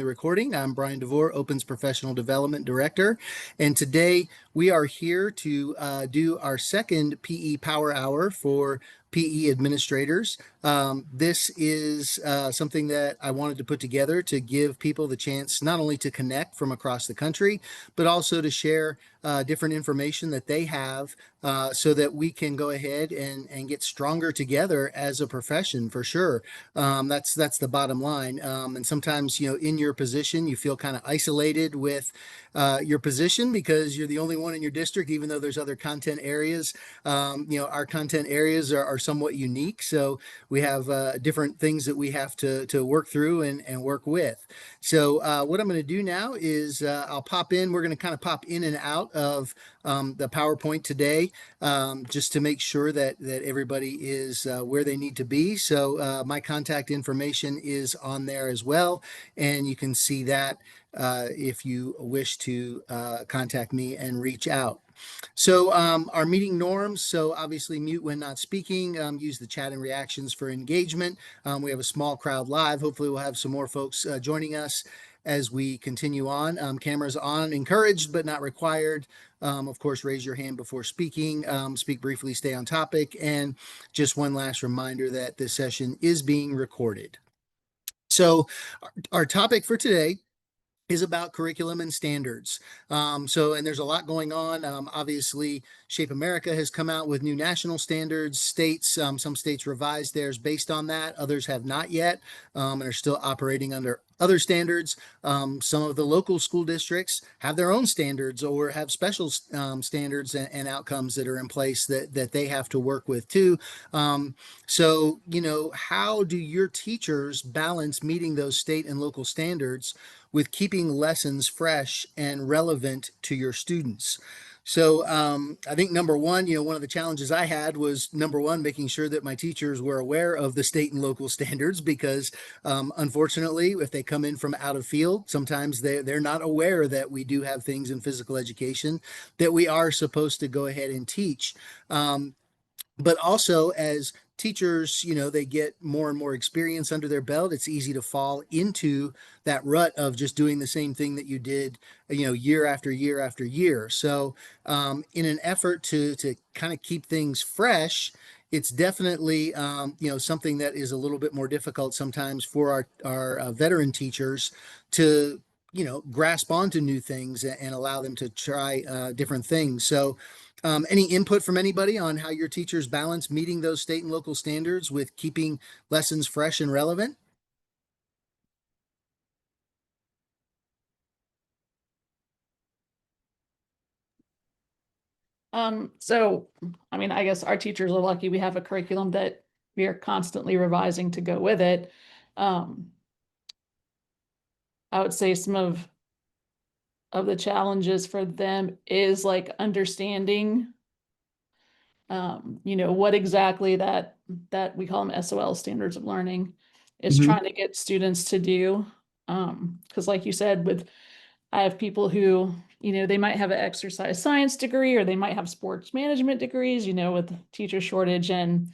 the recording. I'm Brian DeVore, Open's Professional Development Director, and today we are here to do our second PE Power Hour for PE administrators. This is something that I wanted to put together to give people the chance not only to connect from across the country, but also to share different information that they have so that we can go ahead and get stronger together as a profession for sure. That's the bottom line. And sometimes, in your position, you feel kind of isolated with your position because you're the only one in your district, even though there's other content areas. Our content areas are somewhat unique. So we have different things that we have to work through and work with. So what I'm going to do now is I'll pop in. We're going to kind of pop in and out of the PowerPoint today just to make sure that everybody is where they need to be. So my contact information is on there as well, and you can see that if you wish to contact me and reach out. So our meeting norms, so obviously mute when not speaking, use the chat and reactions for engagement. We have a small crowd live. Hopefully we'll have some more folks joining us as we continue on. Cameras on, encouraged but not required. Of course, raise your hand before speaking, speak briefly, stay on topic, and just one last reminder that this session is being recorded. So our topic for today is about curriculum and standards. And there's a lot going on. Obviously, Shape America has come out with new national standards. Some states revised theirs based on that. Others have not yet and are still operating under other standards. Some of the local school districts have their own standards or have special standards and outcomes that are in place that they have to work with too. How do your teachers balance meeting those state and local standards with keeping lessons fresh and relevant to your students? So I think number one, one of the challenges I had was number one, making sure that my teachers were aware of the state and local standards because unfortunately, if they come in from out of field, sometimes they're not aware that we do have things in physical education that we are supposed to go ahead and teach. But also as teachers, they get more and more experience under their belt, it's easy to fall into that rut of just doing the same thing that you did, year after year after year. So in an effort to kind of keep things fresh, it's definitely, something that is a little bit more difficult sometimes for our veteran teachers to, grasp onto new things and allow them to try different things. So any input from anybody on how your teachers balance meeting those state and local standards with keeping lessons fresh and relevant? I guess our teachers are lucky we have a curriculum that we are constantly revising to go with it. I would say some of the challenges for them is like understanding what exactly that we call them SOL, standards of learning, is trying to get students to do. Because like you said, I have people who, they might have an exercise science degree or they might have sports management degrees, with teacher shortage and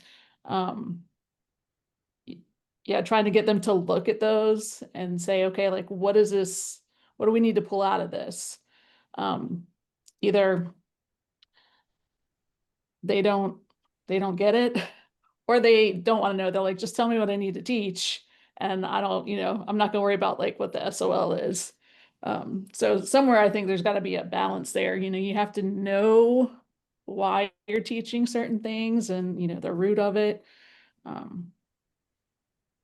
trying to get them to look at those and say, okay, like what is this? What do we need to pull out of this? Either they don't get it or they don't want to know. They're like, just tell me what I need to teach. And I don't, I'm not gonna worry about like what the SOL is. So somewhere I think there's got to be a balance there. You have to know why you're teaching certain things and, the root of it.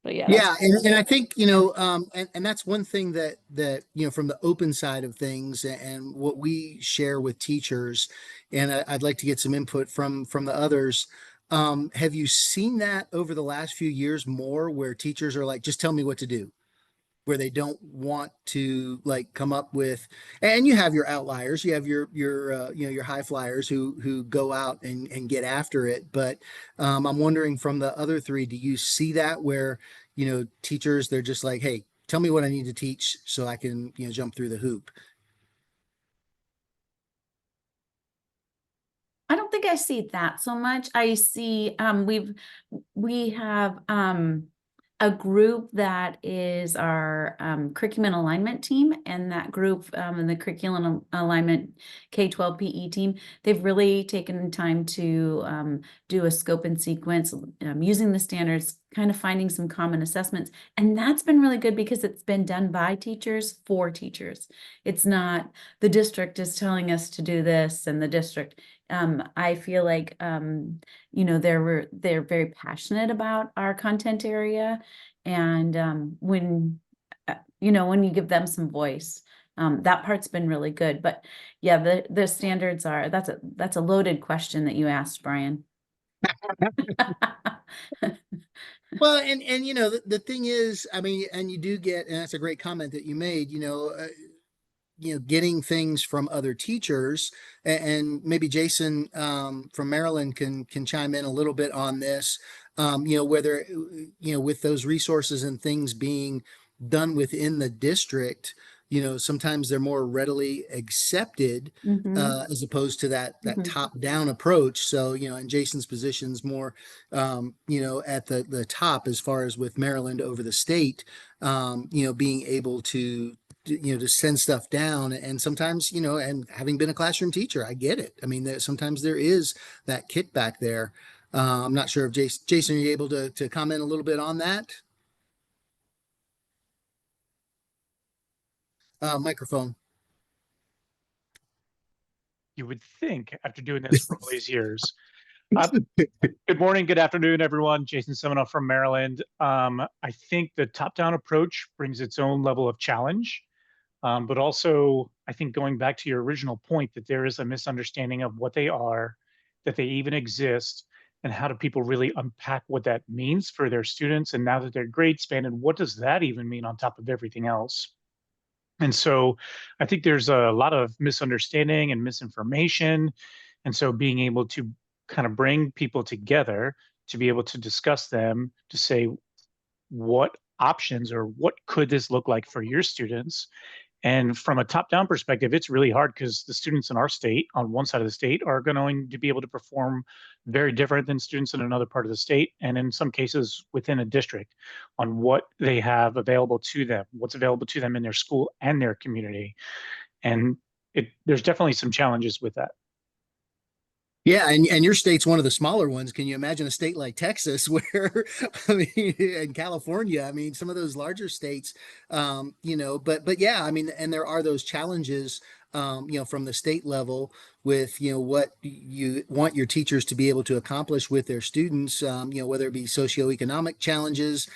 But yeah, Yeah, and I think and that's one thing that from the open side of things and what we share with teachers, and I'd like to get some input from the others. Have you seen that over the last few years more, where teachers are like, just tell me what to do? Where they don't want to like come up with, and you have your outliers, you have your your high flyers who go out and get after it. But I'm wondering from the other three, do you see that where teachers, they're just like, hey, tell me what I need to teach so I can jump through the hoop? I don't think I see that so much. I see we have a group that is our curriculum alignment team, and that group and the curriculum alignment K-12 PE team, they've really taken time to do a scope and sequence using the standards, kind of finding some common assessments. And that's been really good because it's been done by teachers for teachers. It's not the district is telling us to do this and the district. I feel like they're very passionate about our content area, and when when you give them some voice, that part's been really good. But yeah, the standards are that's a loaded question that you asked, Brian. Well, and the thing is, I mean, and you do get, and that's a great comment that you made, getting things from other teachers, and maybe Jason from Maryland can chime in a little bit on this. Whether with those resources and things being done within the district, sometimes they're more readily accepted Hmm. as opposed to that Hmm. top down approach. So in Jason's position's more at the top as far as with Maryland over the state, being able to send stuff down. And sometimes and having been a classroom teacher, I get it. I mean, sometimes there is that kickback there. I'm not sure if Jason, are you able to comment a little bit on that? Microphone. You would think after doing this for all these years. Good morning, good afternoon, everyone. Jason Seminoff from Maryland. I think the top-down approach brings its own level of challenge, but also I think going back to your original point that there is a misunderstanding of what they are, that they even exist, and how do people really unpack what that means for their students, and now that their grade span, and what does that even mean on top of everything else? And so I think there's a lot of misunderstanding and misinformation. And so being able to kind of bring people together to be able to discuss them, to say what options or what could this look like for your students. And from a top-down perspective, it's really hard because the students in our state, on one side of the state, are going to be able to perform very different than students in another part of the state, and in some cases within a district, on what they have available to them, what's available to them in their school and their community. And there's definitely some challenges with that. Yeah, and your state's one of the smaller ones. Can you imagine a state like Texas where, I mean, and California, I mean, some of those larger states, but yeah, I mean, and there are those challenges, from the state level with, what you want your teachers to be able to accomplish with their students, whether it be socioeconomic challenges,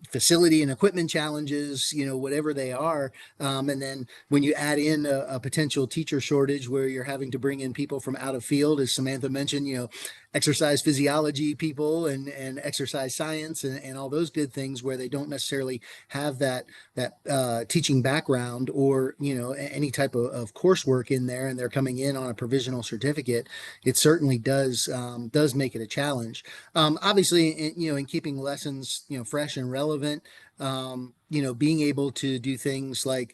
facility and equipment challenges, whatever they are. And then when you add in a potential teacher shortage where you're having to bring in people from out of field, as Samantha mentioned, exercise physiology people and exercise science and all those good things where they don't necessarily have that teaching background or any type of coursework in there, and they're coming in on a provisional certificate. It certainly does make it a challenge. Obviously, in keeping lessons fresh and relevant, being able to do things like,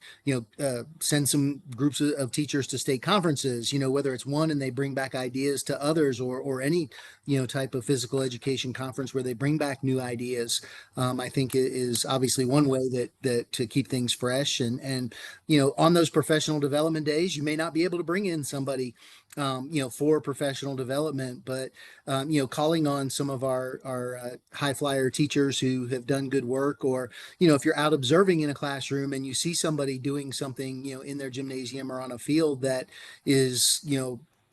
send some groups of teachers to state conferences, whether it's one and they bring back ideas to others, or any, type of physical education conference where they bring back new ideas. I think it is obviously one way that to keep things fresh. And, on those professional development days, you may not be able to bring in somebody, for professional development, but, calling on some of our high flyer teachers who have done good work, or, if you're out observing in a classroom and you see somebody doing something, in their gymnasium or on a field that is,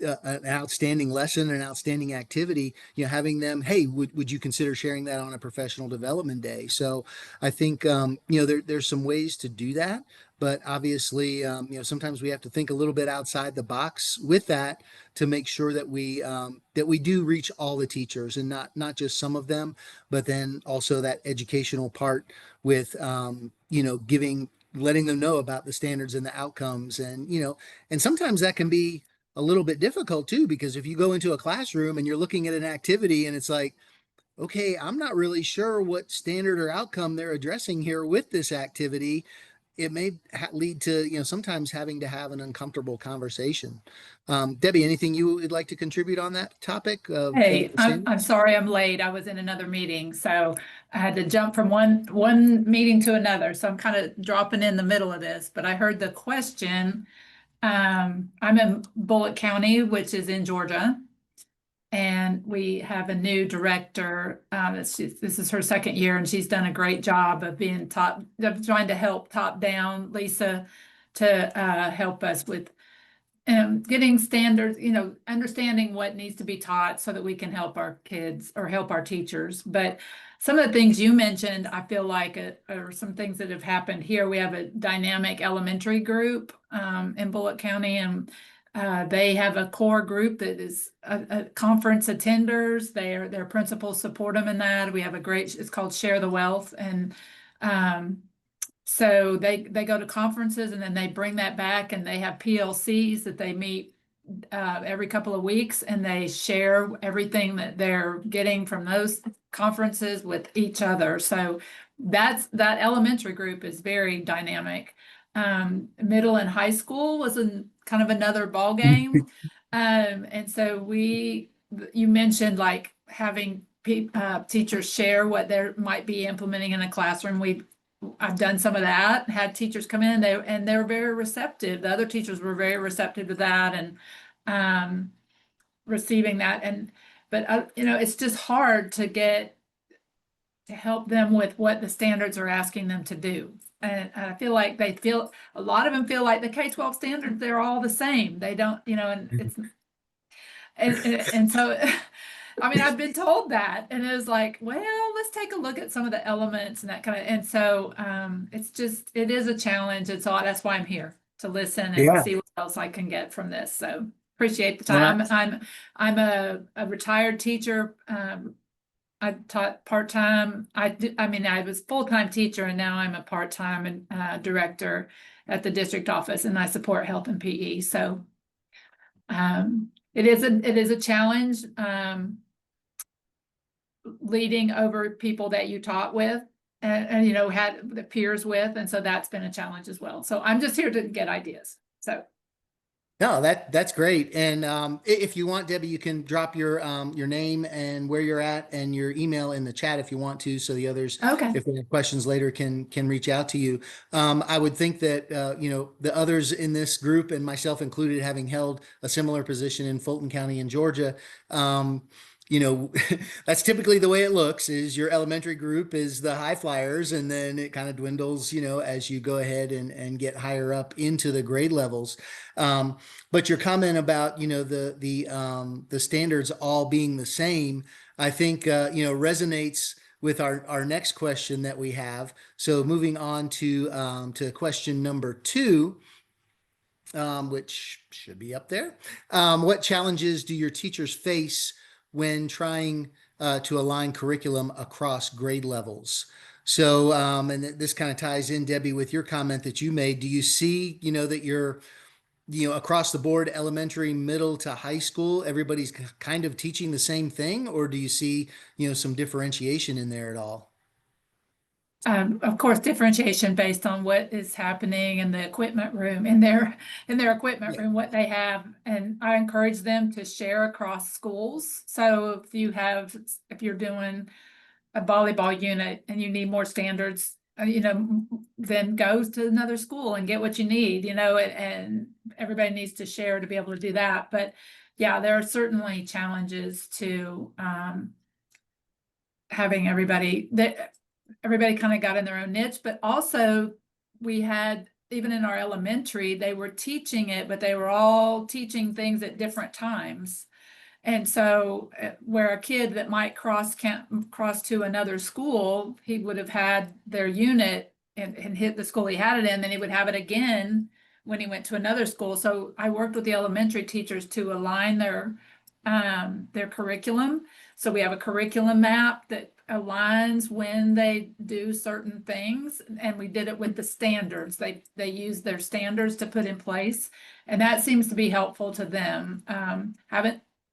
an outstanding lesson, an outstanding activity, having them, hey, would you consider sharing that on a professional development day? So I think, there's some ways to do that, but obviously, sometimes we have to think a little bit outside the box with that to make sure that we do reach all the teachers and not just some of them, but then also that educational part with, letting them know about the standards and the outcomes. And sometimes that can be a little bit difficult too, because if you go into a classroom and you're looking at an activity and it's like, okay, I'm not really sure what standard or outcome they're addressing here with this activity. it may lead to, sometimes having to have an uncomfortable conversation. Debbie, anything you would like to contribute on that topic of setting Hey, the standard? I'm sorry I'm late. I was in another meeting, so I had to jump from one meeting to another. So I'm kind of dropping in the middle of this, but I heard the question. I'm in Bullitt County, which is in Georgia, and we have a new director. This is her second year, and she's done a great job of trying to help top down Lisa to help us with getting standards, understanding what needs to be taught so that we can help our kids or help our teachers. But some of the things you mentioned, I feel like are some things that have happened here. We have a dynamic elementary group in Bullitt County, and they have a core group that is a conference attenders. Their principals support them in that. We have it's called Share the Wealth, and so they go to conferences and then they bring that back, and they have PLCs that they meet every couple of weeks, and they share everything that they're getting from those conferences with each other. So that elementary group is very dynamic. Middle and high school was kind of another ball game. And so you mentioned like having teachers share what they might be implementing in a classroom. I've done some of that, had teachers come in and they were very receptive. The other teachers were very receptive to that and receiving that. But it's just hard to help them with what the standards are asking them to do. And I feel like a lot of them feel like the K-12 standards, they're all the same. They don't, and it's, and so, I mean, I've been told that, and it was like, well, let's take a look at some of the elements and that kind of, and so it is a challenge. And so that's why I'm here to listen and see what else I can get from this. So appreciate the time. I'm a retired teacher. I taught part-time. I was full-time teacher, and now I'm a part-time director at the district office, and I support health and PE. So it is a challenge leading over people that you taught with and had the peers with, and so that's been a challenge as well. So I'm just here to get ideas. So. No, that's great. And if you want, Debbie, you can drop your name and where you're at and your email in the chat if you want to, so the others, Okay. if they have questions later, can reach out to you. I would think that the others in this group, and myself included, having held a similar position in Fulton County in Georgia, that's typically the way it looks. Is your elementary group is the high flyers, and then it kind of dwindles, as you go ahead and get higher up into the grade levels. But your comment about the standards all being the same, I think resonates with our next question that we have. So moving on to question number 2, which should be up there. What challenges do your teachers face when trying to align curriculum across grade levels? So, and this kind of ties in, Debbie, with your comment that you made. Do you see, that you're across the board, elementary, middle to high school, everybody's kind of teaching the same thing, or do you see, some differentiation in there at all? Of course, differentiation based on what is happening in the equipment room, in their equipment room, what they have. And I encourage them to share across schools. So if you're doing a volleyball unit and you need more standards, then go to another school and get what you need, and everybody needs to share to be able to do that. But yeah, there are certainly challenges to having everybody kind of got in their own niche, but also we had, even in our elementary, they were teaching it, but they were all teaching things at different times. And so where a kid that might cross to another school, he would have had their unit and hit the school he had it in, then he would have it again when he went to another school. So I worked with the elementary teachers to align their curriculum. So we have a curriculum map that aligns when they do certain things, and we did it with the standards. They use their standards to put in place, and that seems to be helpful to them.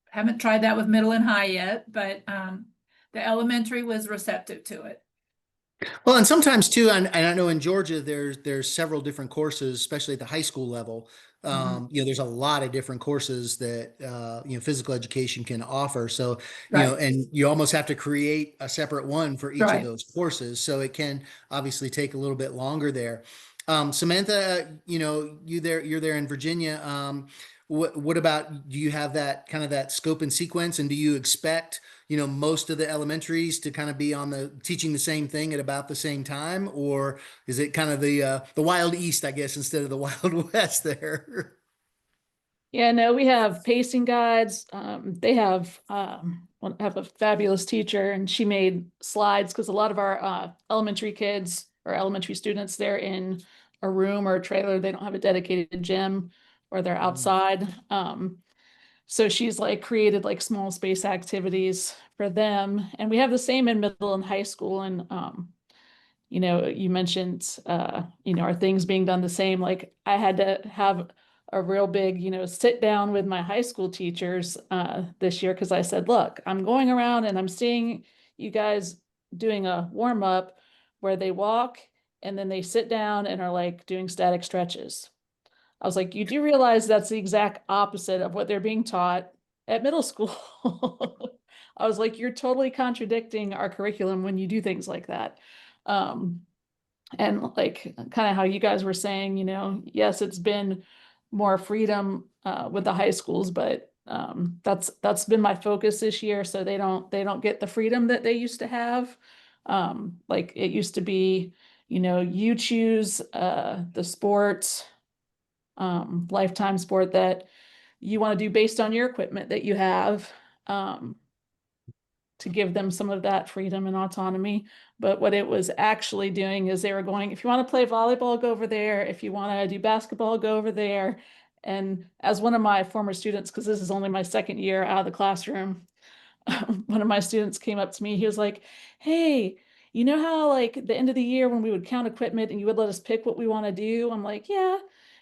Haven't tried that with middle and high yet, but the elementary was receptive to it. Well, and sometimes too, and I know in Georgia there's several different courses, especially at the high school level. Mhm. There's a lot of different courses that physical education can offer. So, Right, and you almost have to create a separate one for each of right. those courses. So it can obviously take a little bit longer there. Samantha, you're there in Virginia. What about, do you have that kind of that scope and sequence, and do you expect most of the elementaries to kind of be on the teaching the same thing at about the same time, or is it kind of the wild east, I guess, instead of the wild west there? Yeah, no, we have pacing guides. They have a fabulous teacher, and she made slides because a lot of our elementary kids or elementary students, they're in a room or a trailer. They don't have a dedicated gym, or they're outside. So she's like created like small space activities for them, and we have the same in middle and high school. And you mentioned, are things being done the same? Like I had to have a real big, sit down with my high school teachers this year because I said, look, I'm going around and I'm seeing you guys doing a warm up where they walk and then they sit down and are like doing static stretches. I was like, you do realize that's the exact opposite of what they're being taught at middle school. I was like, you're totally contradicting our curriculum when you do things like that. Um, and like kind of how you guys were saying, yes, it's been more freedom with the high schools, but that's been my focus this year. So they don't get the freedom that they used to have. Like it used to be, you choose the sport, lifetime sport that you want to do based on your equipment that you have. Um, to give them some of that freedom and autonomy. But what it was actually doing is they were going, if you want to play volleyball, go over there. If you want to do basketball, go over there. And as one of my former students, because this is only my second year out of the classroom, one of my students came up to me. He was like, hey, you know how like the end of the year when we would count equipment and you would let us pick what we want to do? I'm like, yeah.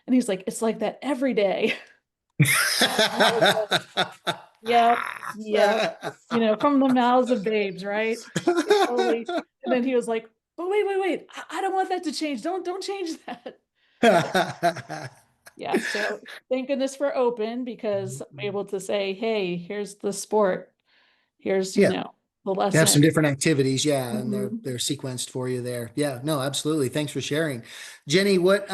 And he's like, it's like that every day. Yeah, yeah. From the mouths of babes, right? It totally. And then he was like, "But wait. I don't want that to change. Don't change that." But yeah, so thank goodness for open because I'm able to say, "Hey, here's the sport. Here's, Yeah. the You have lesson." some different activities, yeah, and they're Mhm. they're sequenced for you there. Yeah, no, absolutely. Thanks for sharing. Jenny, what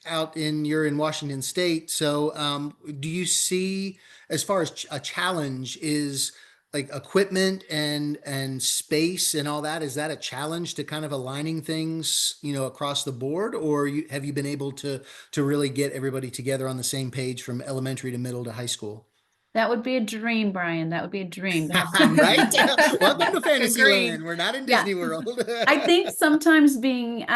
out in you're in Washington State, so do you see as far as a challenge is like equipment and space and all that, is that a challenge to kind of aligning things, across the board, or have you been able to really get everybody together on the same page from elementary to middle to high school? That would be a dream, Brian. That would be a dream to have Right? Welcome to agreed. Fantasyland. We're not in Yeah. Disney World. I think sometimes being in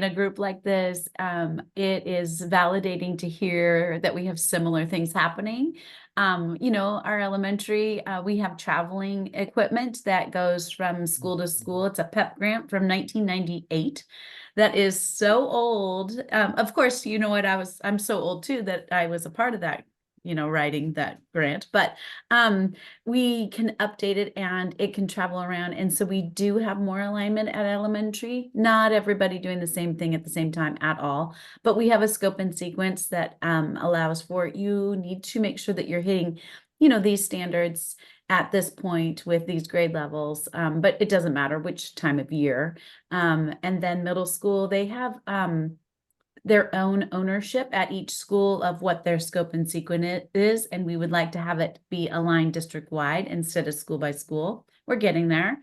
a group like this, it is validating to hear that we have similar things happening. Our elementary, we have traveling equipment that goes from school to school. It's a PEP grant from 1998. That is so old. Of course, you know what, I'm so old too that I was a part of that, writing that grant, but we can update it and it can travel around. And so we do have more alignment at elementary, not everybody doing the same thing at the same time at all, but we have a scope and sequence that allows for, you need to make sure that you're hitting, these standards at this point with these grade levels, but it doesn't matter which time of year. And then middle school, they have their own ownership at each school of what their scope and sequence is, and we would like to have it be aligned district-wide instead of school by school. We're getting there.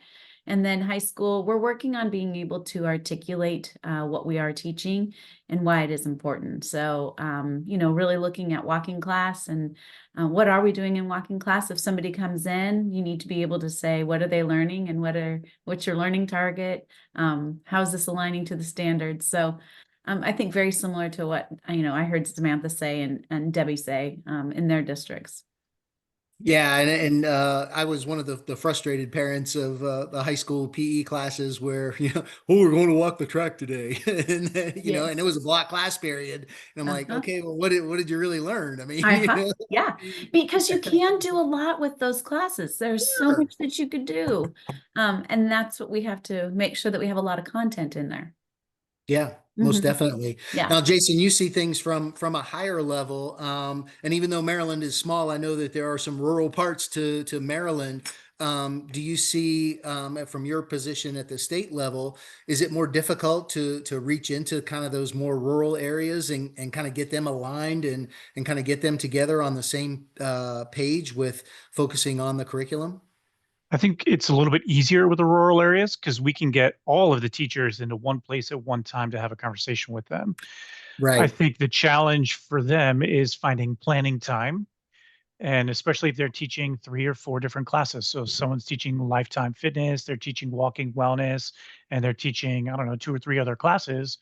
And then high school, we're working on being able to articulate what we are teaching and why it is important. So, really looking at walking class and what are we doing in walking class? If somebody comes in, you need to be able to say, what are they learning and what's your learning target? How's this aligning to the standards? So, I think very similar to what I heard Samantha say and Debbie say in their districts. Yeah, and I was one of the frustrated parents of the high school PE classes where oh, we're going to walk the track today, and and it was a Yes. block class period, and I'm like, Uh-huh. okay, well, what did you really learn? I mean, Uh-huh. Yeah, because you can do a lot with those classes. There's so Sure. much that you could do. And that's what we have to make sure that we have a lot of content in there. Yeah, most Mhm. definitely. Yeah. Now, Jason, you see things from a higher level, and even though Maryland is small, I know that there are some rural parts to Maryland. Do you see, from your position at the state level, is it more difficult to reach into kind of those more rural areas and kind of get them aligned and kind of get them together on the same page with focusing on the curriculum? I think it's a little bit easier with the rural areas because we can get all of the teachers into one place at one time to have a conversation with them. I Right. think the challenge for them is finding planning time, and especially if they're teaching 3 or 4 different classes. So someone's teaching lifetime fitness, they're teaching walking wellness, and they're teaching, I don't know, 2 or 3 other classes.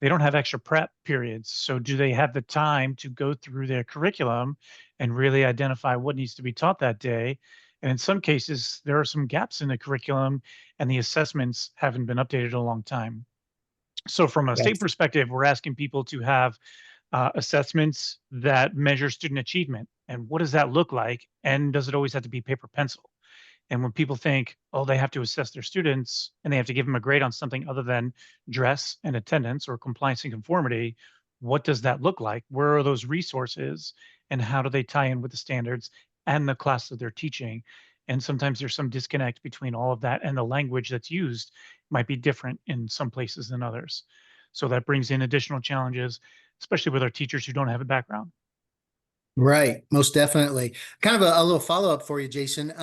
They don't have extra prep periods. So do they have the time to go through their curriculum and really identify what needs to be taught that day? And in some cases, there are some gaps in the curriculum and the assessments haven't been updated in a long time. So from a state Yes. perspective, we're asking people to have assessments that measure student achievement. And what does that look like? And does it always have to be paper pencil? And when people think, oh, they have to assess their students and they have to give them a grade on something other than dress and attendance or compliance and conformity, what does that look like? Where are those resources and how do they tie in with the standards and the class that they're teaching? And sometimes there's some disconnect between all of that and the language that's used might be different in some places than others. So that brings in additional challenges, especially with our teachers who don't have a background. Right, most definitely. Kind of a little follow up for you, Jason.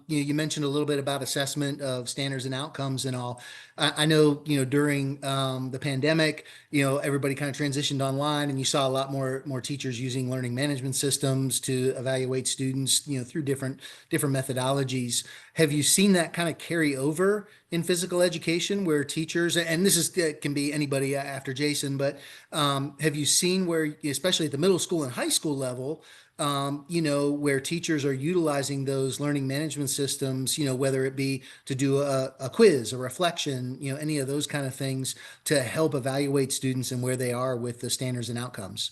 You mentioned a little bit about assessment of standards and outcomes and all. I know, during the pandemic, everybody kind of transitioned online, and you saw a lot more teachers using learning management systems to evaluate students, through different methodologies. Have you seen that kind of carry over in physical education, where teachers, and this is can be anybody after Jason, but have you seen where, especially at the middle school and high school level, where teachers are utilizing those learning management systems, whether it be to do a quiz, a reflection, any of those kind of things to help evaluate students and where they are with the standards and outcomes?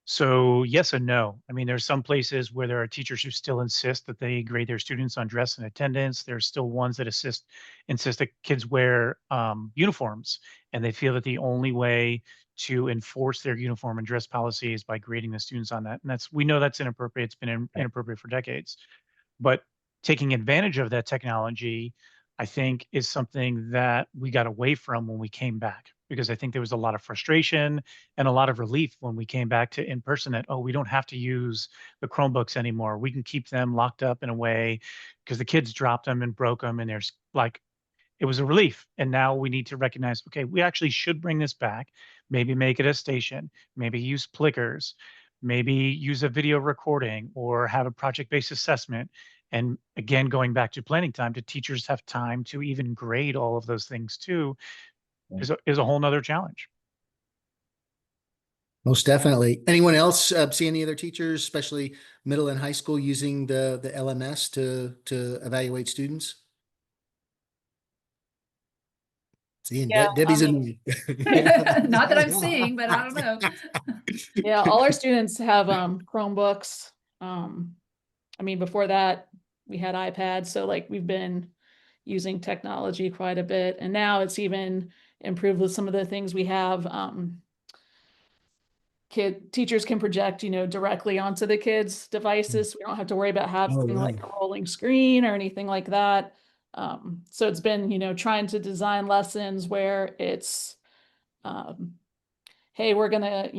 So yes and no. I mean, there's some places where there are teachers who still insist that they grade their students on dress and attendance. There's still ones that insist that kids wear uniforms, and they feel that the only way to enforce their uniform and dress policy is by grading the students on that. And we know that's inappropriate. It's been inappropriate for decades. But taking advantage of that technology, I think, is something that we got away from when we came back, because I think there was a lot of frustration and a lot of relief when we came back to in person that, oh, we don't have to use the Chromebooks anymore. We can keep them locked up in a way because the kids dropped them and broke them. And there's like, it was a relief. And now we need to recognize, okay, we actually should bring this back, maybe make it a station, maybe use Plickers, maybe use a video recording or have a project-based assessment. And again, going back to planning time, to teachers have time to even grade all of those things too, is a whole nother challenge. Most definitely. Anyone else see any other teachers, especially middle and high school, using the LMS to evaluate students? Seeing Yeah, Debbie's in. Not that I'm seeing, but I don't know. yeah, all our students have Chromebooks. I mean, before that, we had iPads, so like we've been using technology quite a bit, and now it's even improved with some of the things we have. Teachers can project, directly onto the kids' devices. We don't have to worry about Oh, having wow. like a rolling screen or anything like that. So it's been, trying to design lessons where it's, um, hey, we're gonna,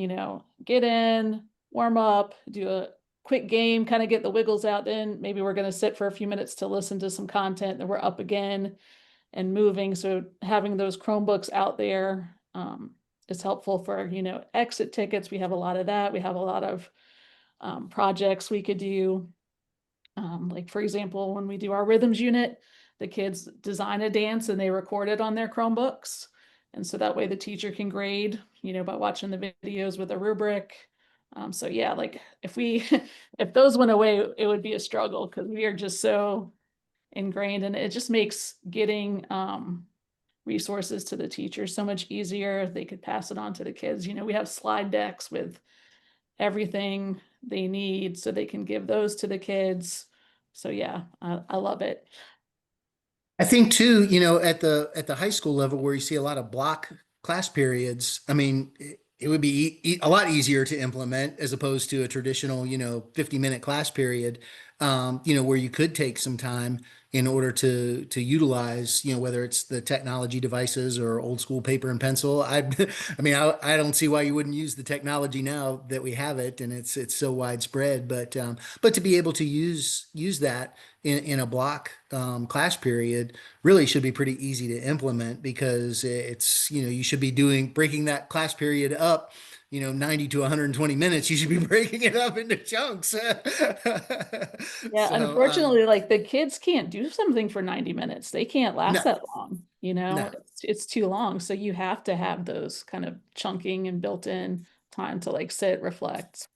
get in, warm up, do a quick game, kind of get the wiggles out. Then maybe we're gonna sit for a few minutes to listen to some content. Then we're up again and moving. So having those Chromebooks out there is helpful for, exit tickets. We have a lot of that. We have a lot of projects we could do. Like for example, when we do our rhythms unit, the kids design a dance and they record it on their Chromebooks. And so that way the teacher can grade, by watching the videos with a rubric. So yeah, like if we, if those went away, it would be a struggle because we are just so ingrained, and it just makes getting resources to the teachers so much easier. They could pass it on to the kids. You know, we have slide decks with everything they need so they can give those to the kids. So yeah, I love it. I think too, at the high school level where you see a lot of block class periods, I mean, it would be a lot easier to implement as opposed to a traditional, 50-minute class period, where you could take some time in order to utilize, whether it's the technology devices or old school paper and pencil. I mean, I don't see why you wouldn't use the technology now that we have it and it's so widespread, but to be able to use that in a block class period really should be pretty easy to implement because it's, you should be breaking that class period up, 90 to 120 minutes. You should be breaking it up into chunks. Yeah, So, unfortunately, like the kids can't do something for 90 minutes. They can't last no, that long, no. it's too long. So you have to have those kind of chunking and built-in time to like sit, reflect.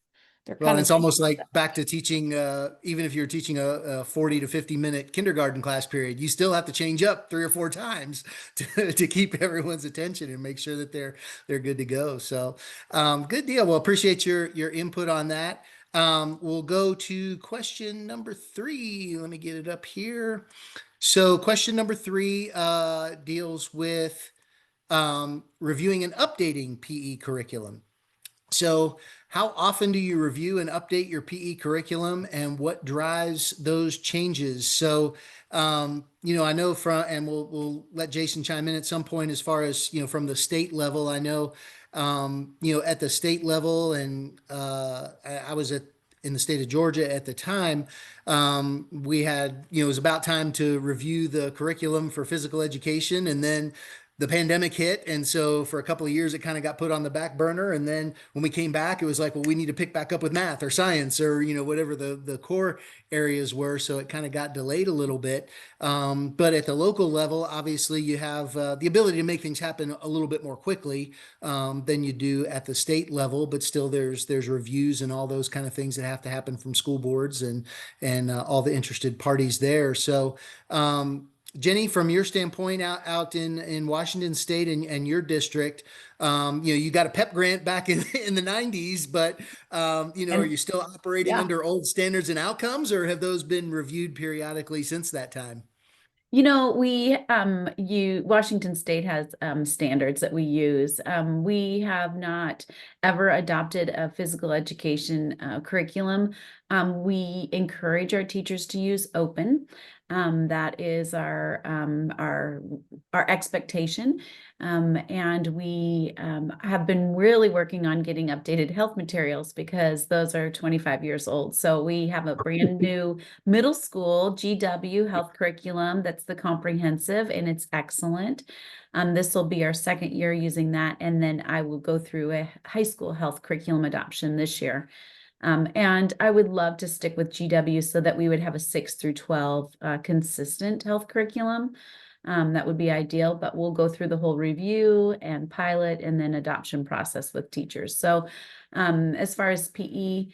They're Well, kind and of it's almost like back to teaching, even if you're teaching a 40 to 50-minute kindergarten class period, you still have to change up 3 or 4 times to keep everyone's attention and make sure that they're good to go. So, good deal. Well, appreciate your input on that. We'll go to question number 3. Let me get it up here. So, question number 3 deals with reviewing and updating PE curriculum. So, how often do you review and update your PE curriculum and what drives those changes? So, I know and we'll let Jason chime in at some point as far as, from the state level. I know, at the state level, and I was in the state of Georgia at the time, we had, it was about time to review the curriculum for physical education. And then the pandemic hit. And so for a couple of years, it kind of got put on the back burner. And then when we came back, it was like, well, we need to pick back up with math or science or, whatever the core areas were. So it kind of got delayed a little bit. But at the local level, obviously you have the ability to make things happen a little bit more quickly than you do at the state level. But still there's reviews and all those kind of things that have to happen from school boards and all the interested parties there. So, Jenny, from your standpoint out in Washington State and your district, you got a PEP grant back in the 90s, but, are And you still operating yeah. under old standards and outcomes, or have those been reviewed periodically since that time? Washington State has standards that we use. We have not ever adopted a physical education curriculum. We encourage our teachers to use open. That is our expectation. And we have been really working on getting updated health materials because those are 25 years old. So we have a brand new middle school GW health curriculum that's the comprehensive, and it's excellent. This will be our second year using that, and then I will go through a high school health curriculum adoption this year. And I would love to stick with GW so that we would have a 6 through 12 consistent health curriculum. That would be ideal, but we'll go through the whole review and pilot and then adoption process with teachers. So as far as PE,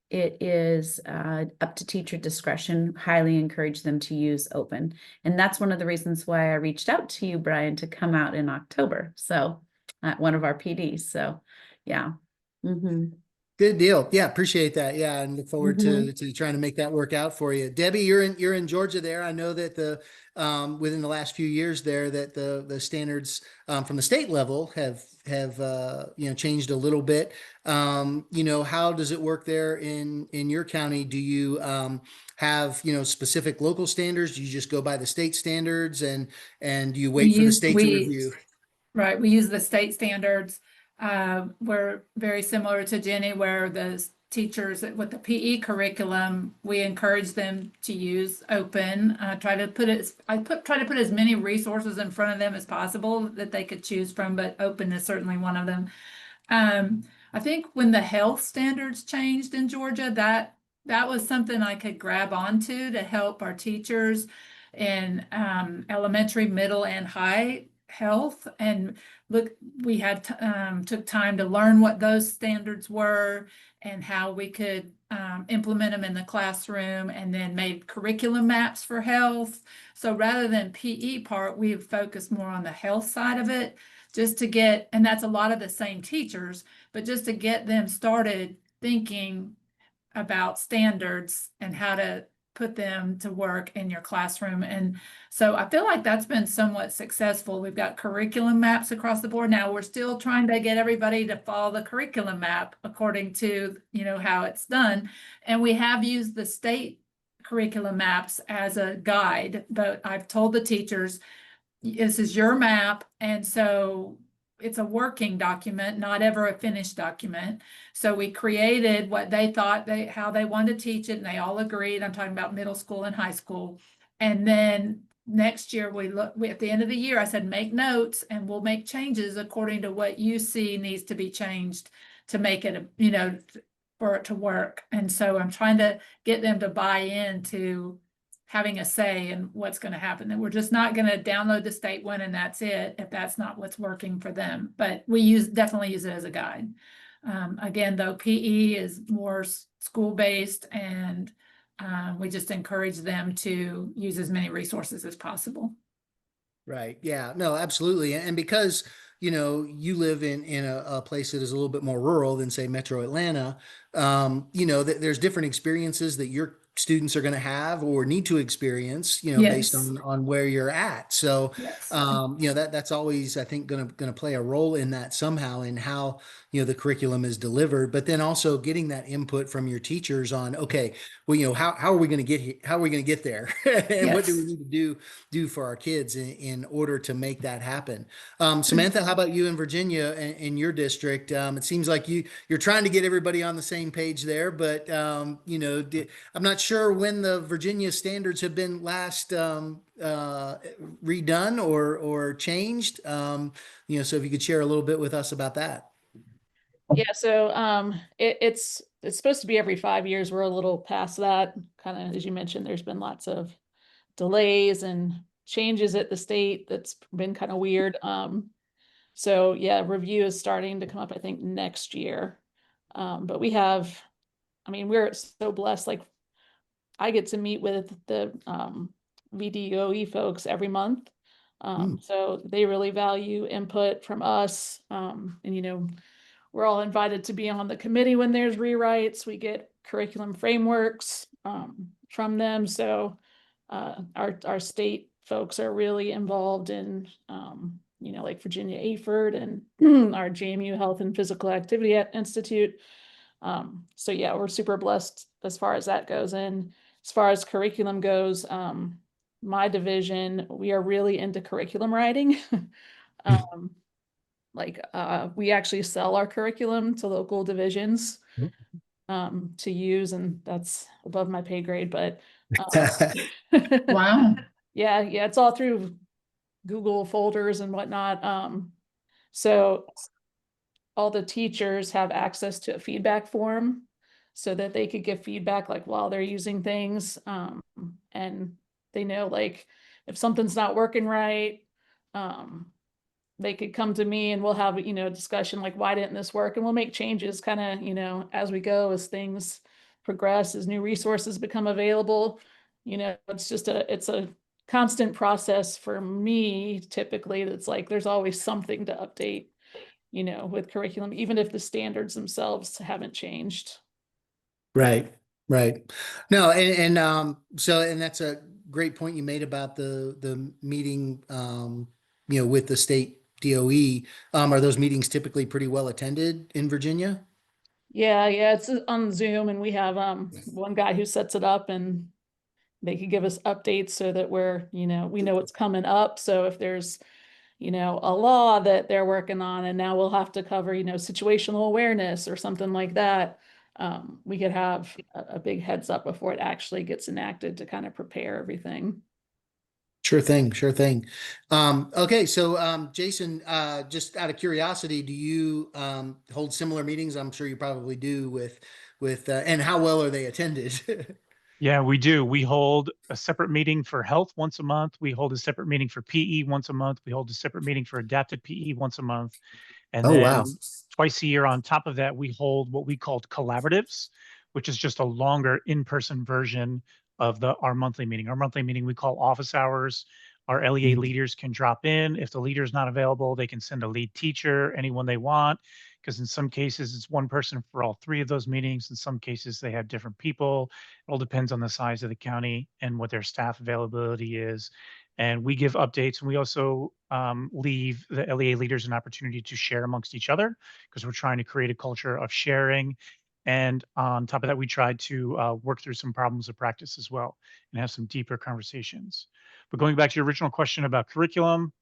it is up to teacher discretion. Highly encourage them to use open. And that's one of the reasons why I reached out to you, Brian, to come out in October. So at one of our PDs. So yeah. Mm-hmm. Good deal. Yeah, appreciate that. Yeah, and look forward Mm-hmm. to trying to make that work out for you. Debbie, you're in Georgia there. I know that the within the last few years there that the standards from the state level have changed a little bit. How does it work there in your county? Do you have specific local standards? Do you just go by the state standards and do you wait for the state to review? Right, we use the state standards. We're very similar to Jenny, where the teachers with the PE curriculum, we encourage them to use open. Try to put as many resources in front of them as possible that they could choose from, but open is certainly one of them. I think when the health standards changed in Georgia, that was something I could grab onto to help our teachers in elementary, middle, and high health. And we had took time to learn what those standards were and how we could implement them in the classroom, and then made curriculum maps for health. So rather than PE part, we have focused more on the health side of it, just to get, and that's a lot of the same teachers, but just to get them started thinking about standards and how to put them to work in your classroom. And so I feel like that's been somewhat successful. We've got curriculum maps across the board. Now we're still trying to get everybody to follow the curriculum map according to, how it's done. And we have used the state curriculum maps as a guide, but I've told the teachers, this is your map. And so it's a working document, not ever a finished document. So we created what they thought how they wanted to teach it, and they all agreed. I'm talking about middle school and high school. And then next year at the end of the year, I said, make notes and we'll make changes according to what you see needs to be changed to make it, for it to work. And so I'm trying to get them to buy into having a say in what's going to happen. That we're just not going to download the state one and that's it, if that's not what's working for them. But we definitely use it as a guide. Again, though, PE is more school-based, and we just encourage them to use as many resources as possible. Right. Yeah. No, absolutely. And because, you live in a place that is a little bit more rural than, say, Metro Atlanta, there's different experiences that your students are going to have or need to experience, based Yes. on where you're at. So, Yes. that's always, I think, going to play a role in that somehow, in how, the curriculum is delivered, but then also getting that input from your teachers on, okay, well, how are we going to get here? How are we going to get there? And what do we Yes. need to do for our kids in order to make that happen? Samantha, how about you in Virginia, in your district? It seems like you're trying to get everybody on the same page there, but I'm not sure when the Virginia standards have been last redone or changed. So if you could share a little bit with us about that. Yeah, so it's supposed to be every 5 years. We're a little past that. Kind of, as you mentioned, there's been lots of delays and changes at the state. That's been kind of weird. So yeah, review is starting to come up, I think, next year. But we're so blessed. Like, I get to meet with the VDOE folks every month. So they really value input from us. And we're all invited to be on the committee when there's rewrites. We get curriculum frameworks from them. So our state folks are really involved in, like Virginia AFERD and our JMU Health and Physical Activity Institute. So yeah, we're super blessed as far as that goes. And as far as curriculum goes, my division, we are really into curriculum writing. We actually sell our curriculum to local divisions to use, and that's above my pay grade, but Wow. yeah, it's all through Google folders and whatnot. So all the teachers have access to a feedback form so that they could give feedback like while they're using things. And they know, like, if something's not working right, they could come to me and we'll have, a discussion like, why didn't this work? And we'll make changes kind of, as we go, as things progress, as new resources become available. It's a constant process for me, typically. That's like, there's always something to update, with curriculum, even if the standards themselves haven't changed. Right, right. No, and that's a great point you made about the meeting, with the state DOE. Are those meetings typically pretty well attended in Virginia? Yeah, it's on Zoom, and we have one guy who sets it up, and they could give us updates so that we know what's coming up. So if there's a law that they're working on, and now we'll have to cover, situational awareness or something like that, we could have a big heads up before it actually gets enacted to kind of prepare everything. Sure thing, sure thing. Okay, so Jason, just out of curiosity, do you hold similar meetings? I'm sure you probably do with and how well are they attended? Yeah, we do. We hold a separate meeting for health once a month. We hold a separate meeting for PE once a month. We hold a separate meeting for adapted PE once a month. And Oh, wow. then twice a year on top of that, we hold what we called collaboratives, which is just a longer in-person version of our monthly meeting. Our monthly meeting we call office hours. Our LEA Mhm. leaders can drop in. If the leader is not available, they can send a lead teacher, anyone they want, because in some cases it's one person for all three of those meetings. In some cases they have different people. It all depends on the size of the county and what their staff availability is. And we give updates, and we also leave the LEA leaders an opportunity to share amongst each other, because we're trying to create a culture of sharing. And on top of that, we try to work through some problems of practice as well and have some deeper conversations. But going back to your original question about curriculum,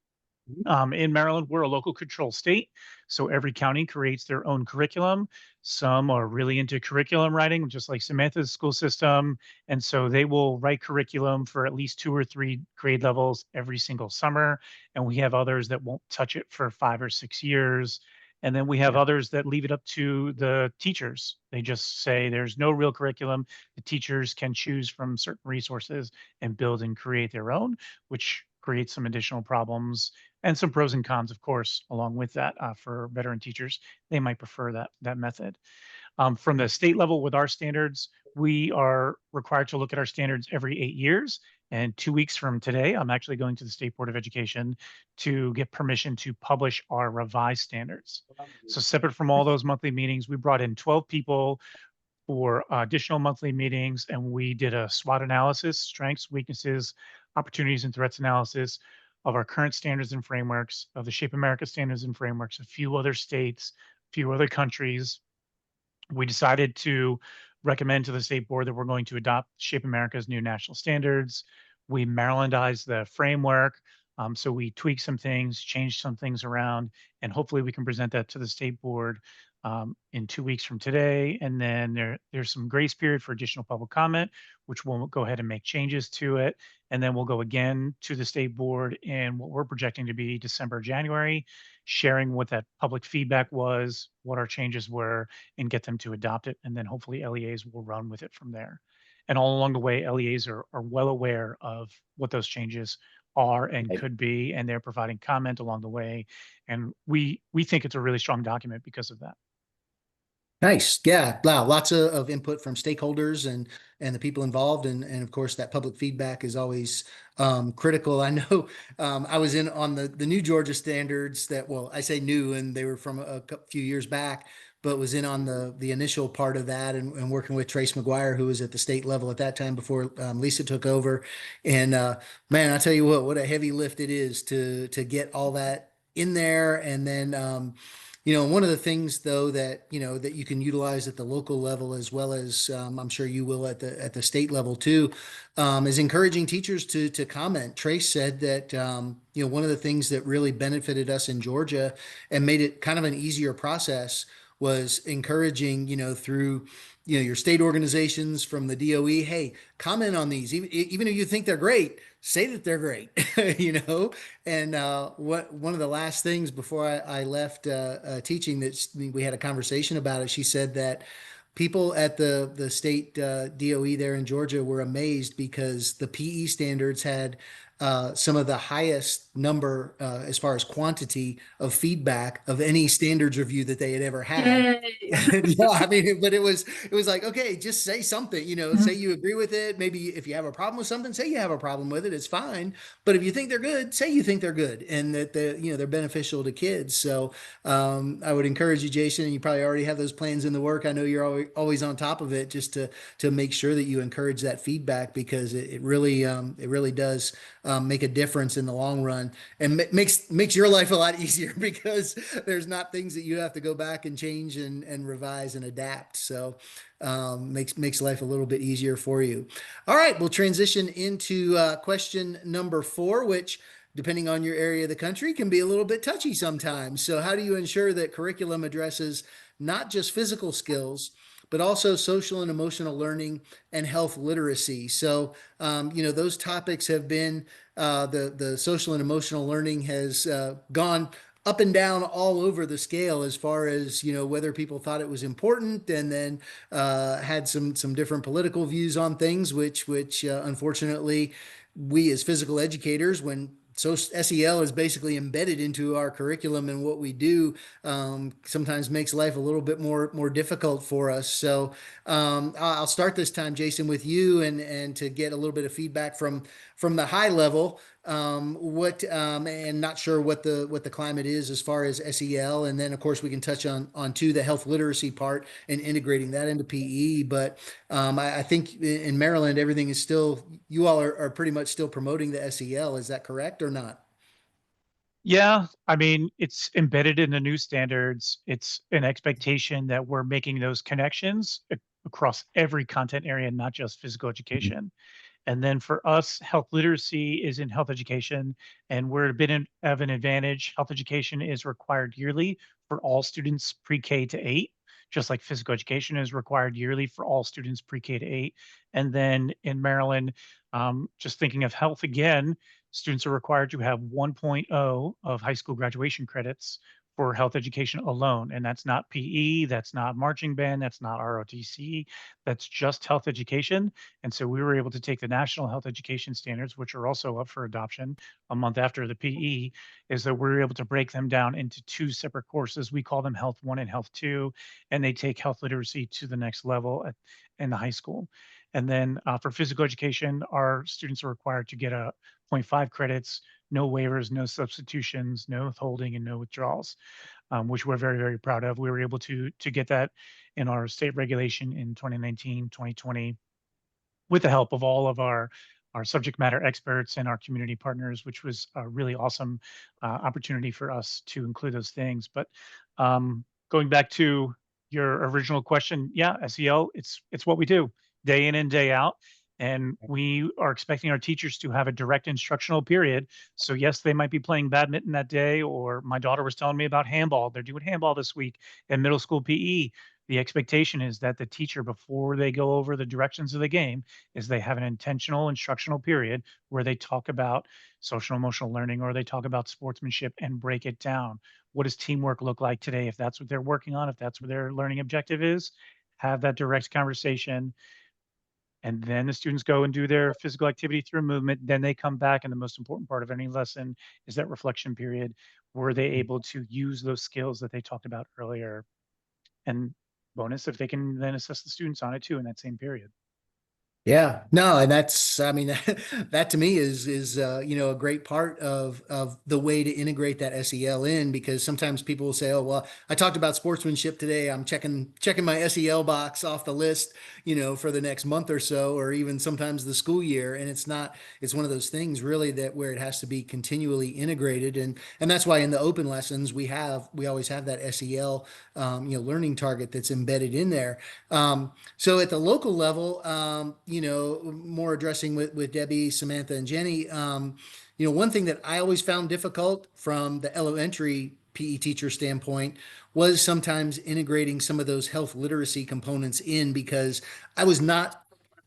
in Maryland, we're a local control state, so every county creates their own curriculum. Some are really into curriculum writing, just like Samantha's school system, and so they will write curriculum for at least 2 or 3 grade levels every single summer, and we have others that won't touch it for 5 or 6 years, and then we have Yeah. others that leave it up to the teachers. They just say there's no real curriculum. The teachers can choose from certain resources and build and create their own, which creates some additional problems and some pros and cons, of course, along with that. For veteran teachers, they might prefer that method. From the state level with our standards, we are required to look at our standards every 8 years. And 2 weeks from today, I'm actually going to the State Board of Education to get permission to publish our revised standards. So separate from all those monthly meetings, we brought in 12 people for additional monthly meetings, and we did a SWOT analysis, strengths, weaknesses, opportunities, and threats analysis of our current standards and frameworks, of the Shape America standards and frameworks, a few other states, a few other countries. We decided to recommend to the state board that we're going to adopt Shape America's new national standards. We Marylandized the framework. So we tweaked some things, changed some things around, and hopefully we can present that to the state board in 2 weeks from today. And then there's some grace period for additional public comment, which we'll go ahead and make changes to it. And then we'll go again to the state board in what we're projecting to be December, January, sharing what that public feedback was, what our changes were, and get them to adopt it. And then hopefully LEAs will run with it from there. And all along the way, LEAs are well aware of what those changes are and Right. could be, and they're providing comment along the way. And we think it's a really strong document because of that. Nice. Yeah. Wow. Lots of input from stakeholders and the people involved. And of course, that public feedback is always critical. I know I was in on the new Georgia standards that, well, I say new, and they were from a few years back, but was in on the initial part of that and working with Trace McGuire, who was at the state level at that time before Lisa took over. And man, I tell you what a heavy lift it is to get all that in there. And then one of the things though that that you can utilize at the local level as well as I'm sure you will at the state level too, is encouraging teachers to comment. Trace said that one of the things that really benefited us in Georgia and made it kind of an easier process was encouraging through your state organizations from the DOE. Hey, comment on these, even if you think they're great. Say that they're great, And what one of the last things before I left teaching that we had a conversation about it. She said that people at the state DOE there in Georgia were amazed because the PE standards had some of the highest number as far as quantity of feedback of any standards review that they had ever had. Yay. Yeah, I mean, but it was like, okay, just say something, say Mhm. you agree with it. Maybe if you have a problem with something, say you have a problem with it. It's fine. But if you think they're good, say you think they're good and that they're beneficial to kids. So I would encourage you, Jason, and you probably already have those plans in the work. I know you're always on top of it just to make sure that you encourage that feedback because it really does make a difference in the long run and makes your life a lot easier because there's not things that you have to go back and change and revise and adapt. So makes life a little bit easier for you. All right, we'll transition into question number 4, which depending on your area of the country can be a little bit touchy sometimes. So how do you ensure that curriculum addresses not just physical skills, but also social and emotional learning and health literacy? So, those topics have been the social and emotional learning has gone up and down all over the scale as far as, whether people thought it was important, and then had some different political views on things, which unfortunately, we as physical educators, when SEL is basically embedded into our curriculum and what we do, sometimes makes life a little bit more difficult for us. So I'll start this time, Jason, with you, and to get a little bit of feedback from the high level. And not sure what the climate is as far as SEL, and then of course we can touch on to the health literacy part and integrating that into PE. But I think in Maryland everything is still, you all are pretty much still promoting the SEL. Is that correct or not? Yeah, I mean, it's embedded in the new standards. It's an expectation that we're making those connections across every content area, not just physical education. And then for us, health literacy is in health education, and we're a bit of an advantage. Health education is required yearly for all students pre-K to 8, just like physical education is required yearly for all students pre-K to 8. And then in Maryland, just thinking of health again, students are required to have 1.0 of high school graduation credits for health education alone. And that's not PE, that's not marching band, that's not ROTC, that's just health education. And so we were able to take the national health education standards, which are also up for adoption a month after the PE, is that we're able to break them down into 2 separate courses. We call them Health 1 and Health 2, and they take health literacy to the next level in the high school. And then for physical education, our students are required to get a 0.5 credits, no waivers, no substitutions, no withholding, and no withdrawals, which we're very, very proud of. We were able to get that in our state regulation in 2019, 2020, with the help of all of our subject matter experts and our community partners, which was a really awesome opportunity for us to include those things. But going back to your original question, yeah, SEL, it's what we do day in and day out. And we are expecting our teachers to have a direct instructional period. So yes, they might be playing badminton that day, or my daughter was telling me about handball. They're doing handball this week in middle school PE. The expectation is that the teacher, before they go over the directions of the game, is they have an intentional instructional period where they talk about social emotional learning, or they talk about sportsmanship and break it down. What does teamwork look like today? If that's what they're working on, if that's what their learning objective is, have that direct conversation. And then the students go and do their physical activity through movement. Then they come back. And the most important part of any lesson is that reflection period. Were they able to use those skills that they talked about earlier? And bonus if they can then assess the students on it too in that same period. Yeah, no, and that's, I mean, that to me is a great part of the way to integrate that SEL in, because sometimes people will say, oh, well, I talked about sportsmanship today, I'm checking my SEL box off the list, for the next month or so, or even sometimes the school year. And it's not, it's one of those things really that where it has to be continually integrated. And that's why in the open lessons we always have that SEL learning target that's embedded in there. So at the local level, more addressing with Debbie, Samantha, and Jenny, one thing that I always found difficult from the elementary PE teacher standpoint was sometimes integrating some of those health literacy components in, because I was not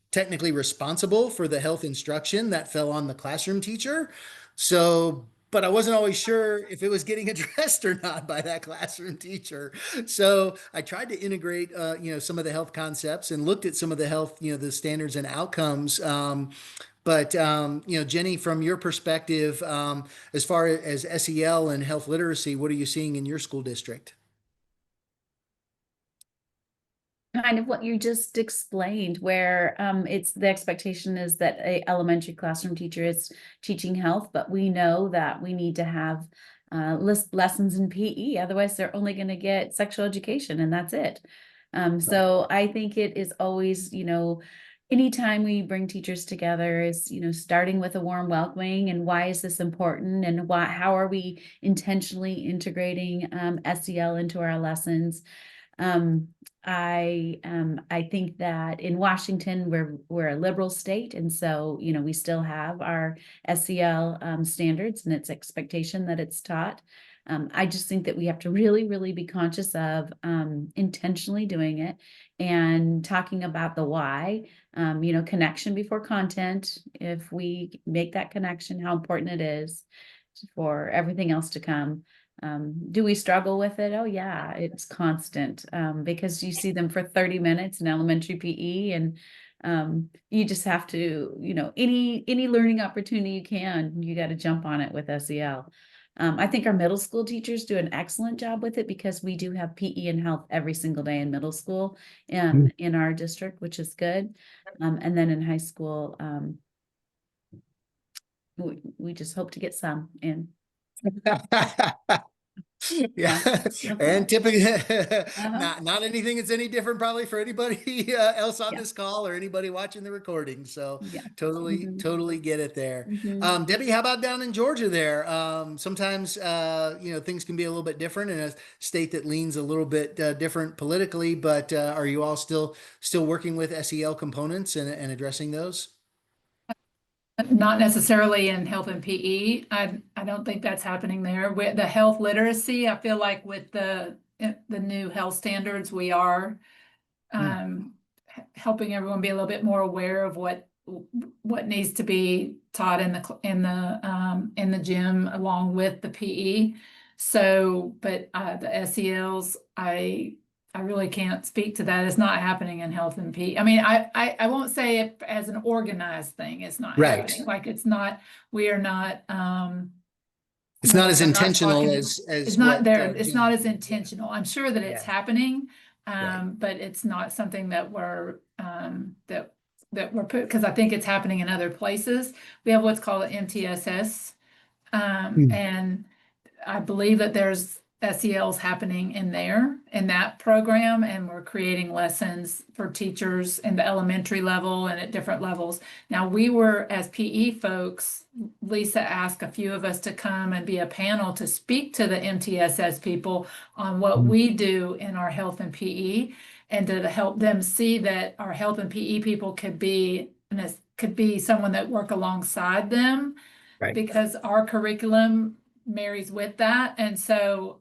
technically responsible for the health instruction that fell on the classroom teacher. So, but I wasn't always sure if it was getting addressed or not by that classroom teacher. So I tried to integrate, some of the health concepts and looked at some of the health, the standards and outcomes. But Jenny, from your perspective, as far as SEL and health literacy, what are you seeing in your school district? Kind of what you just explained, where it's the expectation is that a elementary classroom teacher is teaching health, but we know that we need to have lessons in PE, otherwise they're only going to get sexual education and that's it. So I think it is always, anytime we bring teachers together is, starting with a warm welcoming and why is this important, and how are we intentionally integrating SEL into our lessons. I think that in Washington we're a liberal state, and so we still have our SEL standards, and it's expectation that it's taught. I just think that we have to really be conscious of intentionally doing it and talking about the why. Connection before content. If we make that connection, how important it is for everything else to come. Do we struggle with it? Oh yeah, it's constant, because you see them for 30 minutes in elementary PE, and you just have to, any learning opportunity you can, you got to jump on it with SEL. I think our middle school teachers do an excellent job with it because we do have PE and health every single day in middle school and in our district, which is good. And then in high school, we just hope to get some in. Yeah, Yeah. and typically, Uh-huh. not anything that's any different probably for anybody else on Yeah. this call or anybody watching the recording. So Yeah. totally, Mhm. totally get it there. Mhm. Debbie, how about down in Georgia there? Sometimes, things can be a little bit different in a state that leans a little bit different politically, but are you all still working with SEL components and addressing those? Not necessarily in health and PE. I don't think that's happening there. With the health literacy, I feel like with the new health standards, we are helping everyone be a little bit more aware of what needs to be taught in the gym along with the PE. So, but the SELs, I really can't speak to that. It's not happening in health and PE. I mean, I won't say it as an organized thing. It's not Right. happening. Like it's not. We are not. It's not as I'm not intentional talking, as it's not what there. It's not as Jen- intentional. I'm sure that it's Yeah. happening, Right. but it's not something that we're put, because I think it's happening in other places. We have what's called an MTSS, Hmm. and I believe that there's SELs happening in that program, and we're creating lessons for teachers in the elementary level and at different levels. Now, we were, as PE folks, Lisa asked a few of us to come and be a panel to speak to the MTSS people on what we do in our health and PE, and to help them see that our health and PE people could be someone that work alongside them, Right. because our curriculum marries with that. And so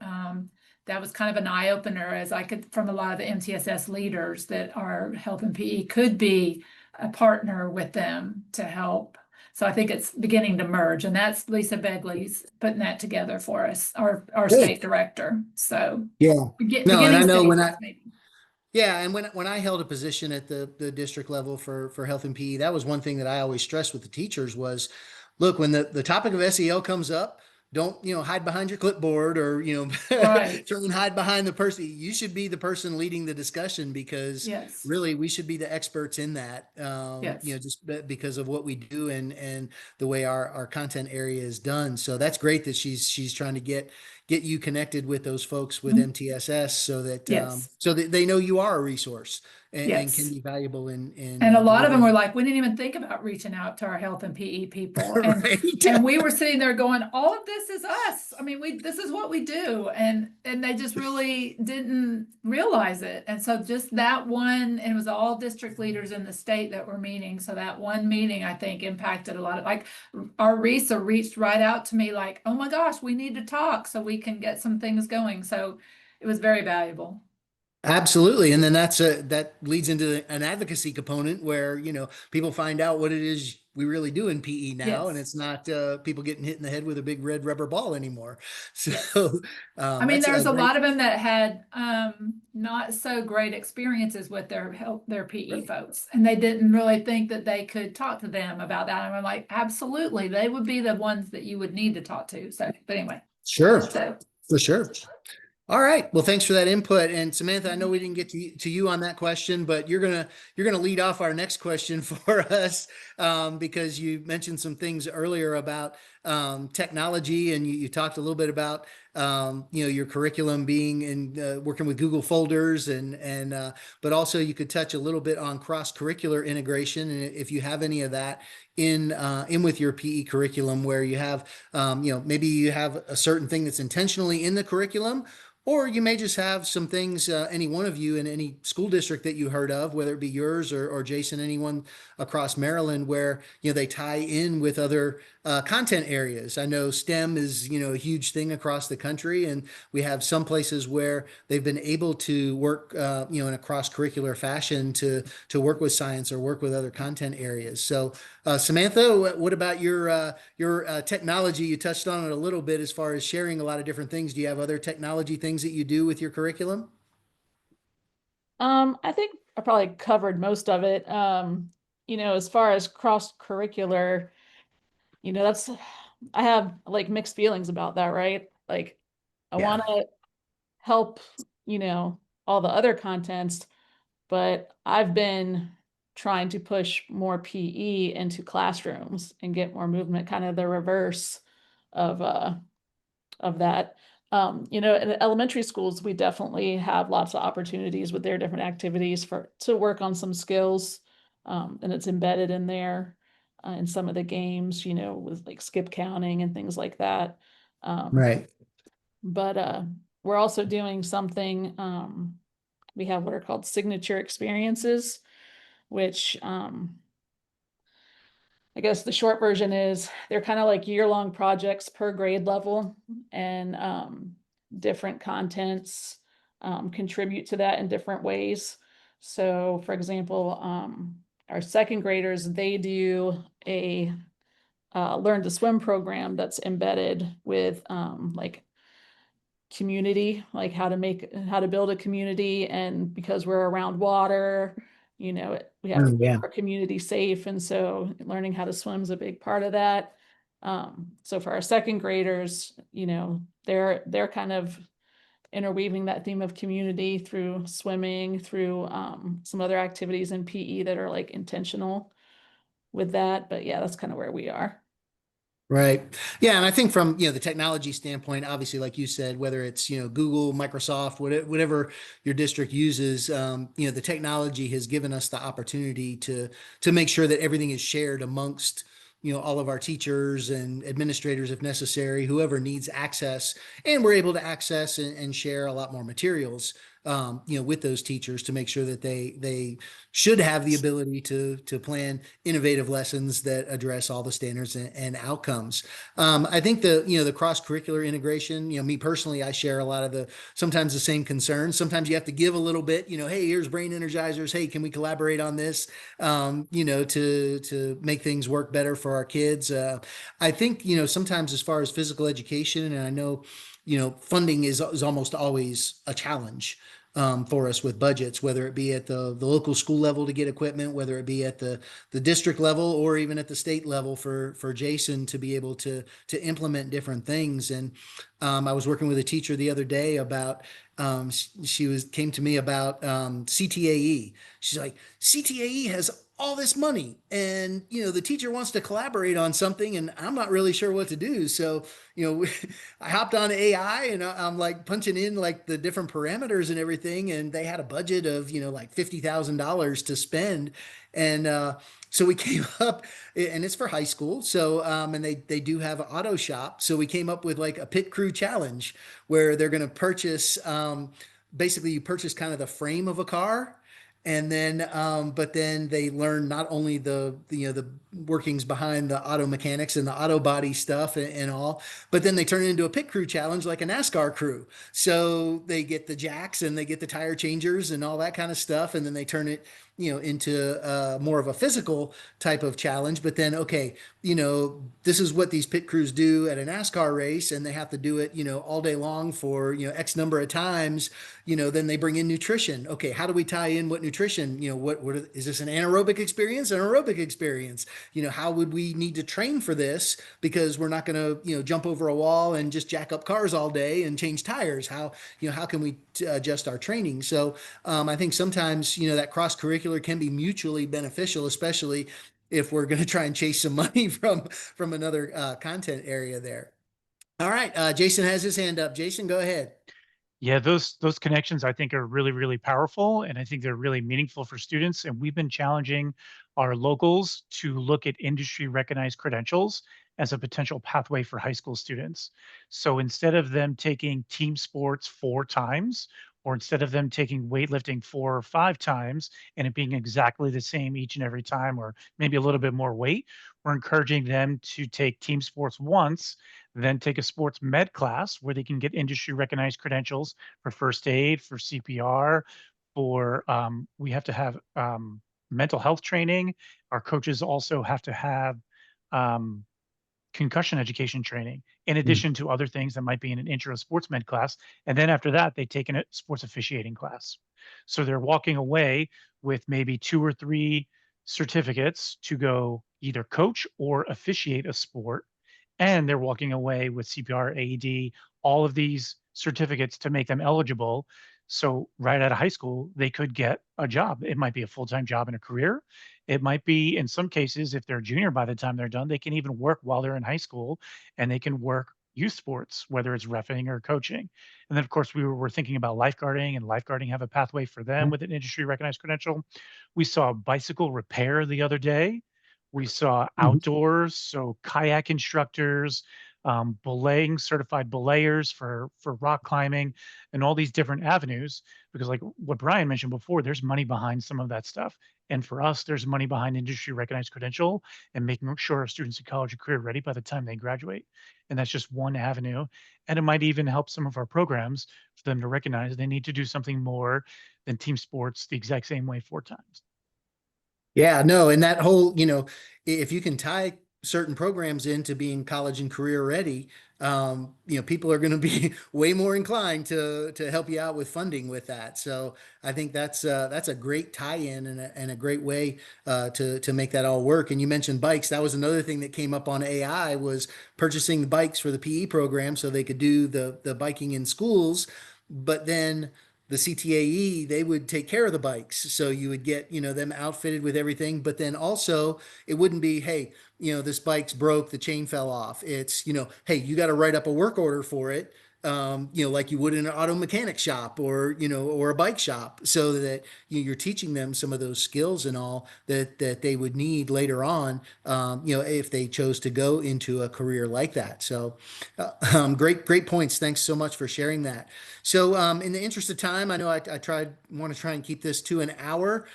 that was kind of an eye opener, as I could, from a lot of the MTSS leaders, that our health and PE could be a partner with them to help. So I think it's beginning to merge, and that's Lisa Begley's putting that together for us, our Good. state director. So Yeah. No, and I beginning know when stages, maybe. yeah, and when I held a position at the district level for health and PE, that was one thing that I always stressed with the teachers was, look, when the topic of SEL comes up, don't, hide behind your clipboard or, Right. try and hide behind the person. You should be the person leading the discussion because Yes. really we should be the experts in that. Yes. Just because of what we do and the way our content area is done. So that's great that she's trying to get you connected with those folks with Mhm. MTSS Yes. so that they know you are a resource and can Yes. be valuable in And a lot of them were delivering. like, we didn't even think about reaching out to our health and PE people. And Right. we were sitting there going, all of this is us. I mean, this is what we do. And they just really didn't realize it. And so just that one, and it was all district leaders in the state that were meeting. So that one meeting, I think, impacted a lot of, like, our RISA reached right out to me like, oh my gosh, we need to talk so we can get some things going. So it was very valuable. Absolutely. And then that leads into an advocacy component where, people find out what it is we really do in PE now, and Yes. it's not people getting hit in the head with a big red rubber ball anymore. Yes. So I mean, that's a there's a great. lot of them that had not so great experiences with their PE folks, and they didn't really think that they could talk to them about that. And I'm like, absolutely, they would be the ones that you would need to talk to. So, but anyway, Sure, so for sure. All right. Well, thanks for that input. And Samantha, I know we didn't get to you on that question, but you're gonna lead off our next question for us because you mentioned some things earlier about technology, and you talked a little bit about your curriculum being in working with Google folders, and but also you could touch a little bit on cross curricular integration, and if you have any of that in with your PE curriculum, where you have maybe you have a certain thing that's intentionally in the curriculum. Or you may just have some things, any one of you in any school district that you heard of, whether it be yours or Jason, anyone across Maryland, where they tie in with other content areas. I know STEM is, a huge thing across the country, and we have some places where they've been able to work, in a cross-curricular fashion to work with science or work with other content areas. So, Samantha, what about your technology? You touched on it a little bit as far as sharing a lot of different things. Do you have other technology things that you do with your curriculum? I think I probably covered most of it. As far as cross-curricular, that's I have like mixed feelings about that, right? Like I Yeah. want to help, all the other contents, but I've been trying to push more PE into classrooms and get more movement, kind of the reverse of uh of that. In elementary schools, we definitely have lots of opportunities with their different activities to work on some skills, and it's embedded in there in some of the games, with like skip counting and things like that. Um, Right. but we're also doing something. We have what are called signature experiences, which I guess the short version is they're kind of like year-long projects per grade level, and different contents contribute to that in different ways. So, for example, our second graders, they do a learn to swim program that's embedded with like community, like how to build a community. And because we're around water, we have to Mm, keep yeah. our community safe. And so learning how to swim is a big part of that. So for our second graders, they're kind of interweaving that theme of community through swimming, through some other activities in PE that are like intentional with that. But yeah, that's kind of where we are. Right. Yeah, and I think from, the technology standpoint, obviously, like you said, whether it's, Google, Microsoft, whatever your district uses, the technology has given us the opportunity to make sure that everything is shared amongst, all of our teachers and administrators if necessary, whoever needs access, and we're able to access and share a lot more materials, with those teachers to make sure that they should have the ability to plan innovative lessons that address all the standards and outcomes. I think the cross curricular integration. Me personally, I share a lot of sometimes the same concerns. Sometimes you have to give a little bit. Hey, here's brain energizers. Hey, can we collaborate on this? To make things work better for our kids. I think sometimes as far as physical education, and I know funding is almost always a challenge for us with budgets, whether it be at the local school level to get equipment, whether it be at the district level or even at the state level for Jason to be able to implement different things. And I was working with a teacher the other day about she came to me about CTAE. She's like, CTAE has all this money, and the teacher wants to collaborate on something, and I'm not really sure what to do. So I hopped on AI, and I'm like punching in like the different parameters and everything, and they had a budget of like $50,000 to spend, and so we came up, and it's for high school. So and they do have an auto shop, so we came up with like a pit crew challenge where they're going to purchase. Basically, you purchase kind of the frame of a car, and then but then they learn not only the workings behind the auto mechanics and the auto body stuff and all, but then they turn it into a pit crew challenge like a NASCAR crew. So they get the jacks and they get the tire changers and all that kind of stuff, and then they turn it into more of a physical type of challenge. But then, okay, this is what these pit crews do at a NASCAR race, and they have to do it, all day long for, X number of times. Then they bring in nutrition. Okay, how do we tie in what nutrition, what is this, an anaerobic experience, an aerobic experience? How would we need to train for this? Because we're not going to, jump over a wall and just jack up cars all day and change tires. How can we adjust our training? So I think sometimes, that cross curricular can be mutually beneficial, especially if we're going to try and chase some money from another content area there. All right, Jason has his hand up. Jason, go ahead. Yeah, those connections I think are really, really powerful, and I think they're really meaningful for students. And we've been challenging our locals to look at industry recognized credentials as a potential pathway for high school students. So instead of them taking team sports 4 times, or instead of them taking weightlifting 4 or 5 times and it being exactly the same each and every time, or maybe a little bit more weight, we're encouraging them to take team sports once, then take a sports med class where they can get industry recognized credentials for first aid, for CPR, for we have to have mental health training. Our coaches also have to have um, concussion education training, in Mm. addition to other things that might be in an intro sports med class. And then after that, they take a sports officiating class. So they're walking away with maybe 2 or 3 certificates to go either coach or officiate a sport. And they're walking away with CPR, AED, all of these certificates to make them eligible. So right out of high school, they could get a job. It might be a full-time job and a career. It might be, in some cases, if they're a junior by the time they're done, they can even work while they're in high school, and they can work youth sports, whether it's reffing or coaching. And then, of course, we're thinking about lifeguarding, and lifeguarding have a pathway for them with an industry recognized credential. We saw bicycle repair the other day. We saw Mhm. outdoors, so kayak instructors, belaying, certified belayers for rock climbing, and all these different avenues. Because, like what Brian mentioned before, there's money behind some of that stuff. And for us, there's money behind industry recognized credential and making sure our students are college and career ready by the time they graduate. And that's just one avenue. And it might even help some of our programs for them to recognize they need to do something more than team sports the exact same way 4 times. Yeah, no, and that whole, if you can tie certain programs into being college and career ready, people are going to be way more inclined to help you out with funding with that. So I think that's a great tie-in and a great way to make that all work. And you mentioned bikes. That was another thing that came up on AI was purchasing the bikes for the PE program so they could do the biking in schools, but then the CTAE, they would take care of the bikes. So you would get, them outfitted with everything. But then also it wouldn't be, hey, this bike's broke, the chain fell off. It's, hey, you got to write up a work order for it. Like you would in an auto mechanic shop or a bike shop, so that you're teaching them some of those skills and all that they would need later on, if they chose to go into a career like that. So, great points. Thanks so much for sharing that. So, in the interest of time, I know want to try and keep this to an hour.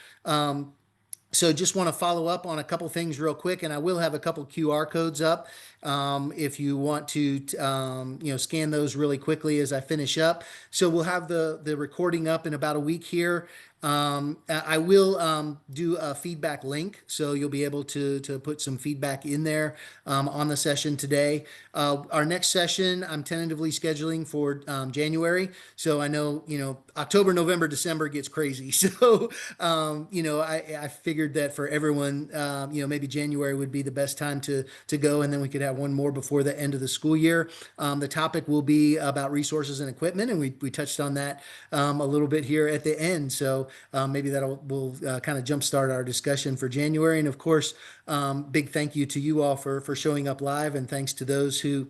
So just want to follow up on a couple things real quick, and I will have a couple QR codes up if you want to, scan those really quickly as I finish up. So we'll have the recording up in about a week here. I will do a feedback link, so you'll be able to put some feedback in there on the session today. Our next session, I'm tentatively scheduling for January. So I know, October, November, December gets crazy. So, I figured that for everyone, maybe January would be the best time to go, and then we could have one more before the end of the school year. The topic will be about resources and equipment, and we touched on that a little bit here at the end. So maybe will kind of jumpstart our discussion for January. And of course, big thank you to you all for showing up live, and thanks to those who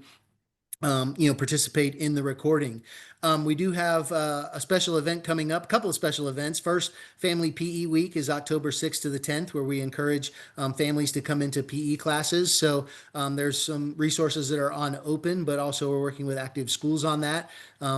participate in the recording. We do have a special event coming up, a couple of special events. First, Family PE Week is October 6th to the 10th, where we encourage families to come into PE classes. So there's some resources that are on Open, but also we're working with Active Schools on that.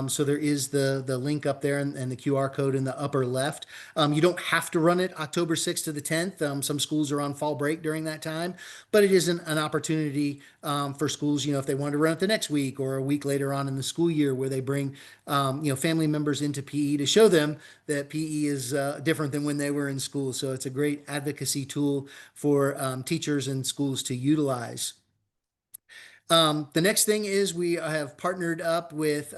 So there is the link up there and the QR code in the upper left. You don't have to run it October 6th to the 10th. Some schools are on fall break during that time, but it is an opportunity for schools, if they want to run it the next week or a week later on in the school year, where they bring family members into PE to show them that PE is different than when they were in school. So it's a great advocacy tool for teachers and schools to utilize. The next thing is we have partnered up with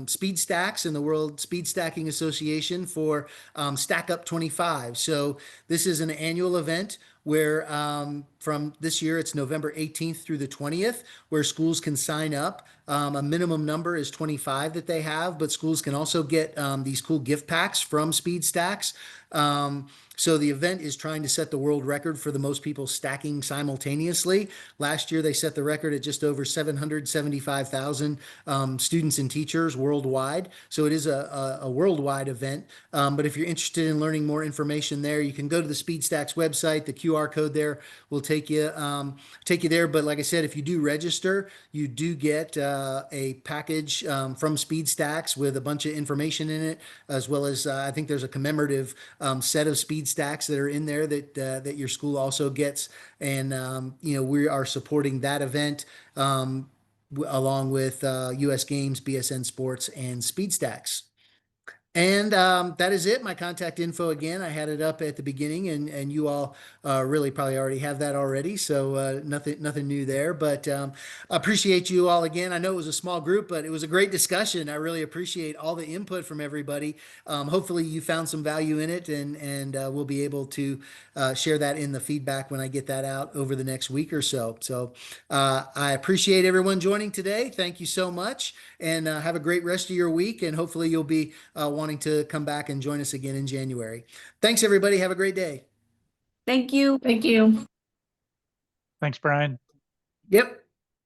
Speed Stacks and the World Speed Stacking Association for Stack Up 25. So this is an annual event where from this year it's November 18th through the 20th, where schools can sign up. A minimum number is 25 that they have, but schools can also get these cool gift packs from Speed Stacks. So the event is trying to set the world record for the most people stacking simultaneously. Last year, they set the record at just over 775,000 students and teachers worldwide. So it is a worldwide event. But if you're interested in learning more information there, you can go to the SpeedStacks website. The QR QR code there will take you there. But like I said, if you do register, you do get a package from SpeedStacks with a bunch of information in it, as well as I think there's a commemorative set of SpeedStacks that are in there that your school also gets. And we are supporting that event along with US Games, BSN Sports, and SpeedStacks. And that is it. My contact info again. I had it up at the beginning, and you all really probably already have that already. So nothing new there. But I appreciate you all again. I know it was a small group, but it was a great discussion. I really appreciate all the input from everybody. Hopefully you found some value in it, and we'll be able to share that in the feedback when I get that out over the next week or so. So I appreciate everyone joining today. Thank you so much, and have a great rest of your week. And hopefully you'll be wanting to come back and join us again in January. Thanks, everybody. Have a great day. Thank you. Thank you. Thanks, Brian. Yep.